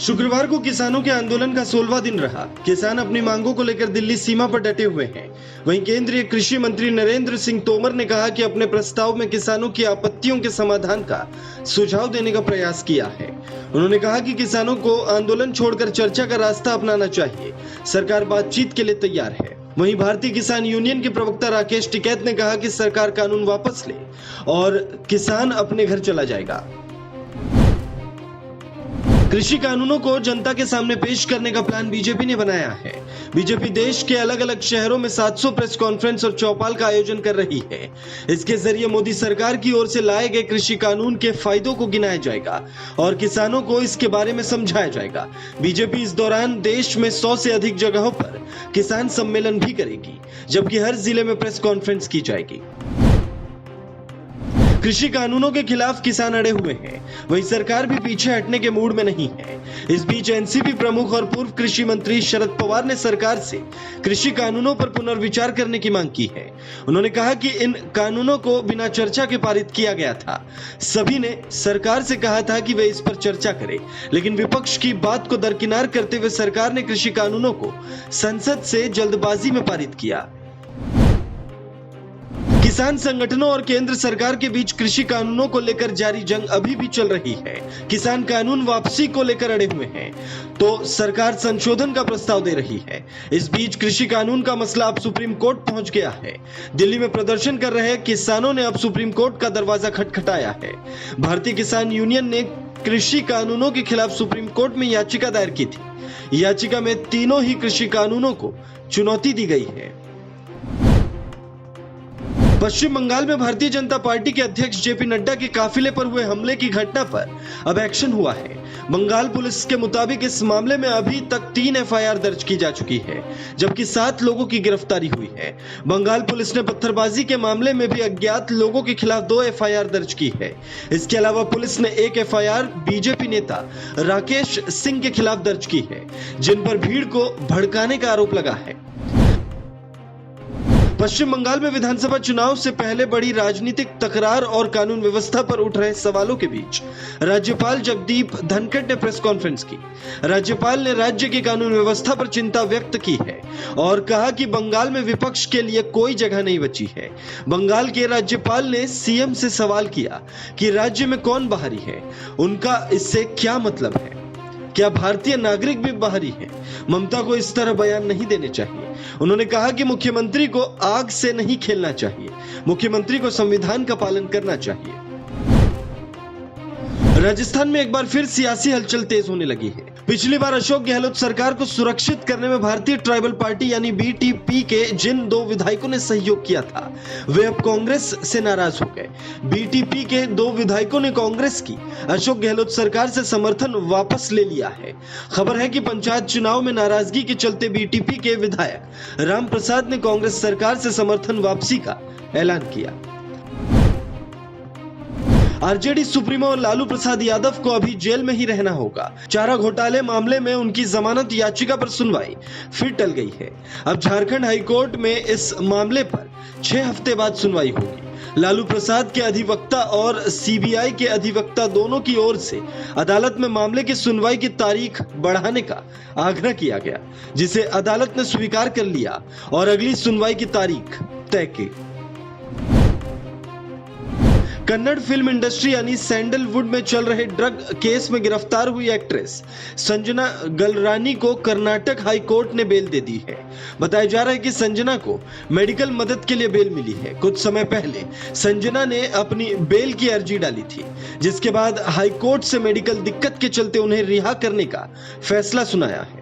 शुक्रवार को किसानों के आंदोलन का 16वां दिन रहा। किसान अपनी मांगों को लेकर दिल्ली सीमा पर डटे हुए हैं। वहीं केंद्रीय कृषि मंत्री नरेंद्र सिंह तोमर ने कहा कि अपने प्रस्ताव में किसानों की आपत्तियों के समाधान का सुझाव देने का प्रयास किया है। उन्होंने कहा कि किसानों को आंदोलन छोड़कर चर्चा का रास्ता अपनाना चाहिए। सरकार बातचीत के लिए तैयार है। वहीं भारतीय किसान यूनियन के प्रवक्ता राकेश टिकैत ने कहा कि सरकार कानून वापस ले और किसान अपने घर चला जाएगा। कृषि कानूनों को जनता के सामने पेश करने का प्लान बीजेपी ने बनाया है। बीजेपी देश के अलग अलग शहरों में 700 प्रेस कॉन्फ्रेंस और चौपाल का आयोजन कर रही है। इसके जरिए मोदी सरकार की ओर से लाए गए कृषि कानून के फायदों को गिनाया जाएगा और किसानों को इसके बारे में समझाया जाएगा। बीजेपी इस दौरान देश में 100 से अधिक जगहों पर किसान सम्मेलन भी करेगी, जबकि हर जिले में प्रेस कॉन्फ्रेंस की जाएगी। कृषि कानूनों के खिलाफ किसान अड़े हुए हैं, वहीं सरकार भी पीछे हटने के मूड में नहीं है। इस बीच एनसीपी प्रमुख और पूर्व कृषि मंत्री शरद पवार ने सरकार से कृषि कानूनों पर पुनर्विचार करने की मांग की है। उन्होंने कहा कि इन कानूनों को बिना चर्चा के पारित किया गया था। सभी ने सरकार से कहा था कि वे इस पर चर्चा करें, लेकिन विपक्ष की बात को दरकिनार करते हुए सरकार ने कृषि कानूनों को संसद से जल्दबाजी में पारित किया। किसान संगठनों और केंद्र सरकार के बीच कृषि कानूनों को लेकर जारी जंग अभी भी चल रही है। किसान कानून वापसी को लेकर अड़े हुए हैं, तो सरकार संशोधन का प्रस्ताव दे रही है। इस बीच कृषि कानून का मसला अब सुप्रीम कोर्ट पहुंच गया है। दिल्ली में प्रदर्शन कर रहे किसानों ने अब सुप्रीम कोर्ट का दरवाजा खटखटाया है। भारतीय किसान यूनियन ने कृषि कानूनों के खिलाफ सुप्रीम कोर्ट में याचिका दायर की थी। याचिका में तीनों ही कृषि कानूनों को चुनौती दी गई है। पश्चिम बंगाल में भारतीय जनता पार्टी के अध्यक्ष जेपी नड्डा के काफिले पर हुए हमले की घटना पर अब एक्शन हुआ है। बंगाल पुलिस के मुताबिक इस मामले में अभी तक 3 एफआईआर दर्ज की जा चुकी है, जबकि 7 लोगों की गिरफ्तारी हुई है। बंगाल पुलिस ने पत्थरबाजी के मामले में भी अज्ञात लोगों के खिलाफ 2 एफआईआर दर्ज की है। इसके अलावा पुलिस ने 1 एफआईआर बीजेपी नेता राकेश सिंह के खिलाफ दर्ज की है, जिन पर भीड़ को भड़काने का आरोप लगा है। पश्चिम बंगाल में विधानसभा चुनाव से पहले बड़ी राजनीतिक तकरार और कानून व्यवस्था पर उठ रहे सवालों के बीच राज्यपाल जगदीप धनखड़ ने प्रेस कॉन्फ्रेंस की। राज्यपाल ने राज्य की कानून व्यवस्था पर चिंता व्यक्त की है और कहा कि बंगाल में विपक्ष के लिए कोई जगह नहीं बची है। बंगाल के राज्यपाल ने सीएम से सवाल किया कि राज्य में कौन बाहरी है, उनका इससे क्या मतलब है, क्या भारतीय नागरिक भी बाहरी हैं? ममता को इस तरह बयान नहीं देने चाहिए। उन्होंने कहा कि मुख्यमंत्री को आग से नहीं खेलना चाहिए, मुख्यमंत्री को संविधान का पालन करना चाहिए। राजस्थान में एक बार फिर सियासी हलचल तेज होने लगी है। पिछली बार अशोक गहलोत सरकार को सुरक्षित करने में भारतीय ट्राइबल पार्टी यानी बीटीपी के जिन 2 विधायकों ने सहयोग किया था, वे अब कांग्रेस से नाराज हो गए। बीटीपी के 2 विधायकों ने कांग्रेस की अशोक गहलोत सरकार से समर्थन वापस ले लिया है। खबर है कि पंचायत चुनाव में नाराजगी के चलते बीटीपी के विधायक राम प्रसाद ने कांग्रेस सरकार से समर्थन वापसी का ऐलान किया। आरजेडी सुप्रीमो लालू प्रसाद यादव को अभी जेल में ही रहना होगा। चारा घोटाले मामले में उनकी जमानत याचिका पर सुनवाई फिर टल गई है। अब झारखंड हाईकोर्ट में इस मामले पर 6 हफ्ते बाद सुनवाई होगी। लालू प्रसाद के अधिवक्ता और सीबीआई के अधिवक्ता दोनों की ओर से अदालत में मामले की सुनवाई की तारीख बढ़ाने का आग्रह किया गया, जिसे अदालत ने स्वीकार कर लिया और अगली सुनवाई की तारीख तय की। कन्नड़ फिल्म इंडस्ट्री यानी सैंडलवुड में चल रहे ड्रग केस में गिरफ्तार हुई एक्ट्रेस संजना गलरानी को कर्नाटक हाई कोर्ट ने बेल दे दी है। बताया जा रहा है कि संजना को मेडिकल मदद के लिए बेल मिली है। कुछ समय पहले संजना ने अपनी बेल की अर्जी डाली थी, जिसके बाद हाई कोर्ट से मेडिकल दिक्कत के चलते उन्हें रिहा करने का फैसला सुनाया है।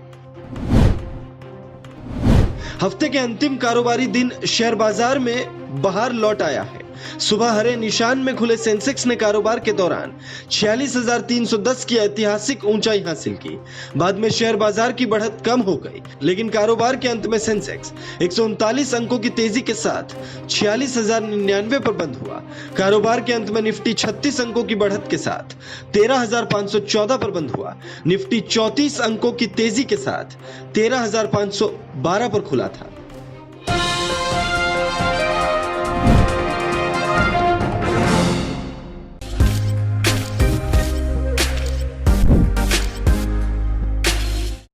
हफ्ते के अंतिम कारोबारी दिन शेयर बाजार में बाहर लौट आया है। सुबह हरे निशान में खुले सेंसेक्स ने कारोबार के दौरान 46,310 की ऐतिहासिक ऊंचाई हासिल की। बाद में शेयर बाजार की बढ़त कम हो गई, लेकिन कारोबार के अंत में सेंसेक्स 139 अंकों की तेजी के साथ 46,099 पर बंद हुआ। कारोबार के अंत में निफ्टी 36 अंकों की बढ़त के साथ 13,514 पर बंद हुआ। निफ्टी 34 अंकों की तेजी के साथ 13,512 पर खुला था।